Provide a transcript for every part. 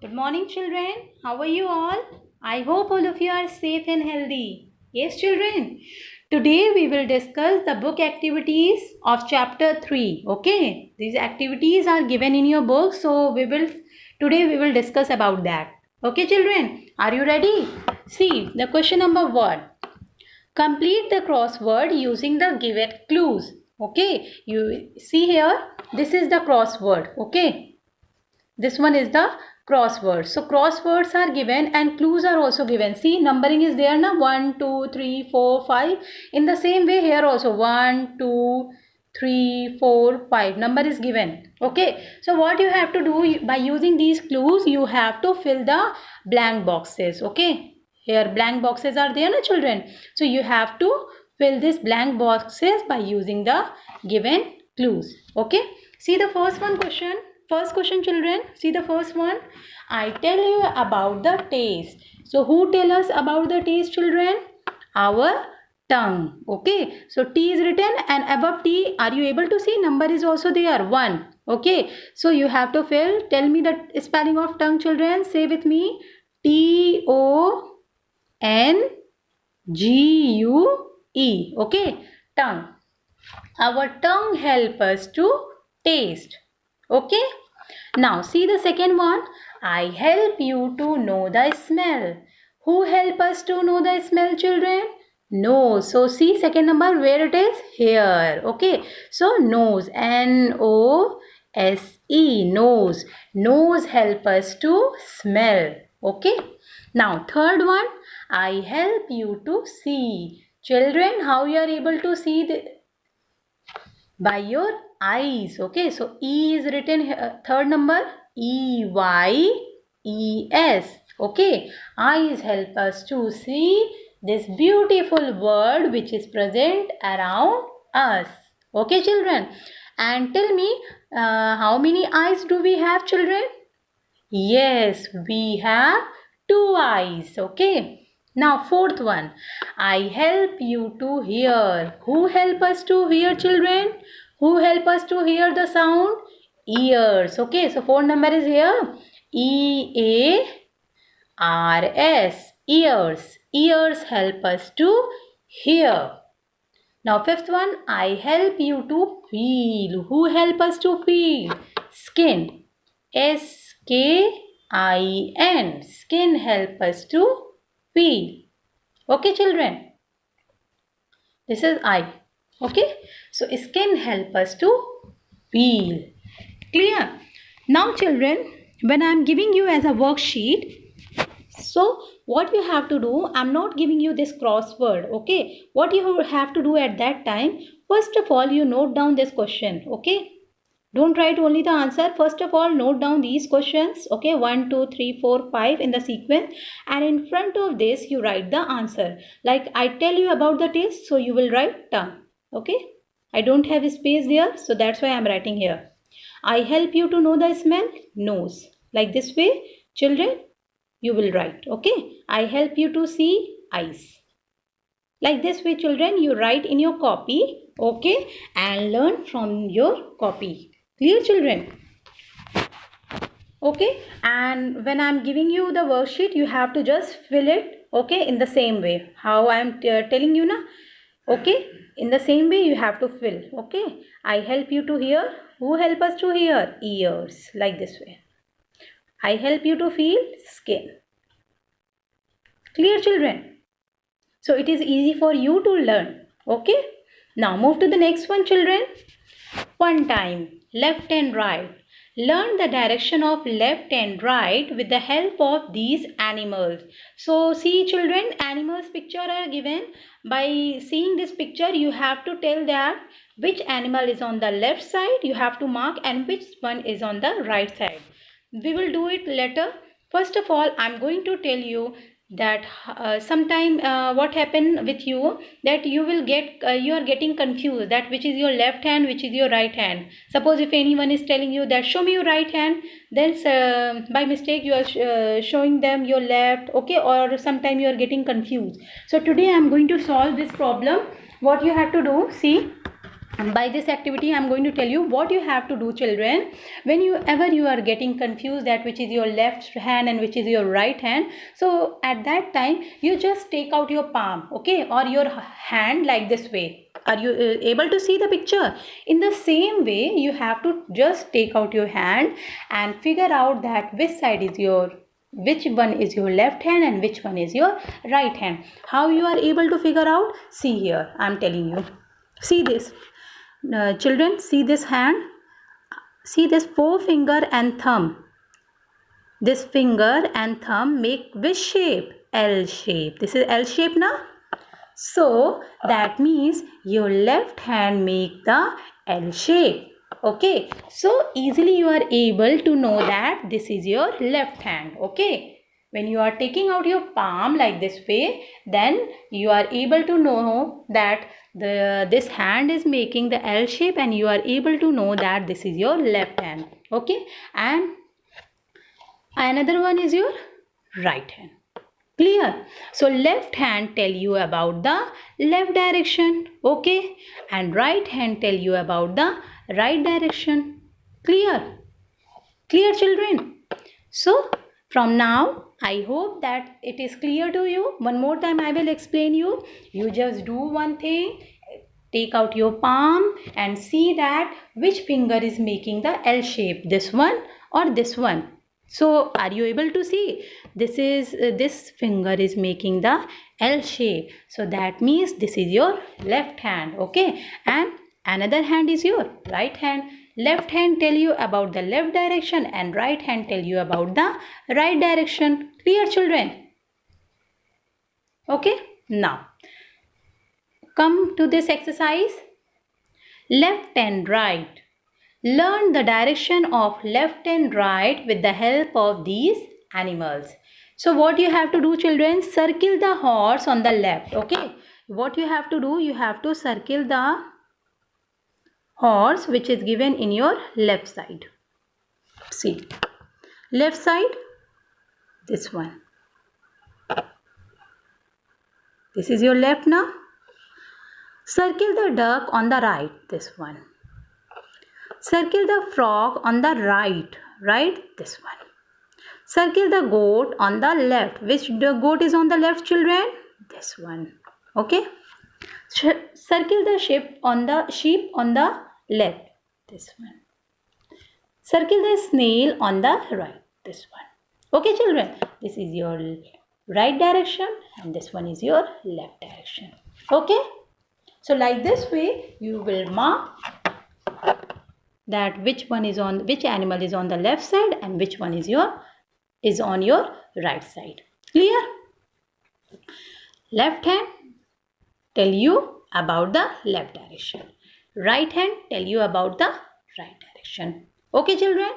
Good morning, children. How are you all? I hope all of you are safe and healthy. Yes, children. Today we will discuss the book activities of chapter 3. Okay, these activities are given in your book, so today we will discuss about that. Okay, children, are you ready? See the question number 1. Complete the crossword using the given clues. Okay, you see here, this is the crossword. Okay, this one is the crossword. So crosswords are given and clues are also given. See, numbering is there now. 1, 2, 3, 4, 5. In the same way here also 1, 2, 3, 4, 5. Number is given. Okay. So what you have to do by using these clues, you have to fill the blank boxes. Okay. Here blank boxes are there, na children. So you have to fill this blank boxes by using the given clues. Okay. See the first one question. First question, children. See the first one. I tell you about the taste. So who tell us about the taste, children? Our tongue. Okay. So T is written and above T, are you able to see? Number is also there. 1. Okay. So you have to fill. Tell me the spelling of tongue, children. Say with me. Tongue. Okay. Tongue. Our tongue help us to taste. Okay. Now see the second one. I help you to know the smell. Who help us to know the smell, children? Nose. So see second number where it is? Here. Okay. So nose. Nose. Nose. Nose help us to smell. Okay. Now third one. I help you to see. Children, how you are able to see by your eyes. Okay, so E is written here, third number EYES. Okay, eyes help us to see this beautiful world which is present around us. Okay, children, and tell me how many eyes do we have, children? Yes, we have 2 eyes. Okay. Now fourth one. I help you to hear. Who help us to hear, children? Who help us to hear the sound? Ears. Okay. So fourth number is here. EARS. Ears. Ears help us to hear. Now fifth one. I help you to feel. Who help us to feel? Skin. SKIN. Skin help us to feel. Okay, children. This is I. Okay. So skin help us to feel. Clear? Now, children, when I am giving you as a worksheet, so what you have to do, I'm not giving you this crossword. Okay. What you have to do at that time, first of all, you note down this question. Okay. Don't write only the answer. First of all, note down these questions. Okay, 1, 2, 3, 4, 5 in the sequence. And in front of this, you write the answer. Like I tell you about the taste, so you will write tongue. Okay, I don't have a space there, so that's why I'm writing here. I help you to know the smell, nose. Like this way, children, you will write. Okay, I help you to see, eyes. Like this way, children, you write in your copy. Okay, and learn from your copy. Clear, children? Okay, and when I'm giving you the worksheet, you have to just fill it, okay, in the same way. How I'm telling you now, okay, in the same way you have to fill, okay. I help you to hear. Who help us to hear? Ears, like this way. I help you to feel, skin. Clear, children? So it is easy for you to learn, okay. Now move to the next one, children. One time, left and right. Learn the direction of left and right with the help of these animals. So see, children, animals picture are given. By seeing this picture, you have to tell that which animal is on the left side, you have to mark, and which one is on the right side. We will do it later. First of all, I'm going to tell you that sometime what happen with you, that you will get you are getting confused that which is your left hand, which is your right hand. Suppose if anyone is telling you that show me your right hand, then by mistake you are showing them your left, okay, or sometime you are getting confused. So today I am going to solve this problem. What you have to do, see, by this activity I am going to tell you what you have to do, children. Whenever you are getting confused that which is your left hand and which is your right hand, so at that time you just take out your palm, okay, or your hand like this way. Are you able to see the picture? In the same way you have to just take out your hand and figure out that which one is your left hand and which one is your right hand. How you are able to figure out? See here, I am telling you. See this. Children, see this hand. See this forefinger and thumb. This finger and thumb make which shape? L shape. This is L shape now. So that means your left hand make the L shape. Okay. So easily you are able to know that this is your left hand. Okay. When you are taking out your palm like this way, then you are able to know that this hand is making the L shape, and you are able to know that this is your left hand. Okay. And another one is your right hand. Clear? So left hand tell you about the left direction, okay, and right hand tell you about the right direction. Clear? Clear, children? So from now I hope that it is clear to you. One more time I will explain you. You just do one thing. Take out your palm and see that which finger is making the L shape, this one or this one. So are you able to see? This finger is making the L shape. So that means this is your left hand, okay? And another hand is your right hand. Left hand tell you about the left direction and right hand tell you about the right direction. Clear, children? Okay? Now come to this exercise. Left and right. Learn the direction of left and right with the help of these animals. So what you have to do, children, circle the horse on the left. Okay. What you have to do, you have to circle the horse which is given in your left side. See. Left side, this one. This is your left now. Circle the duck on the right, this one. Circle the frog on the right, this one. Circle the goat on the left. Which goat is on the left, children? This one. Okay. Circle the sheep on the left, this one. Circle the snail on the right, this one. Okay, children. This is your right direction and this one is your left direction. Okay. So like this way you will mark that which animal is on the left side and which one is on your right side. Clear? Left hand tell you about the left direction. Right hand tell you about the right direction. Okay, children?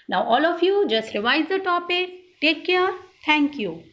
Now all of you just revise the topic. Take care. Thank you.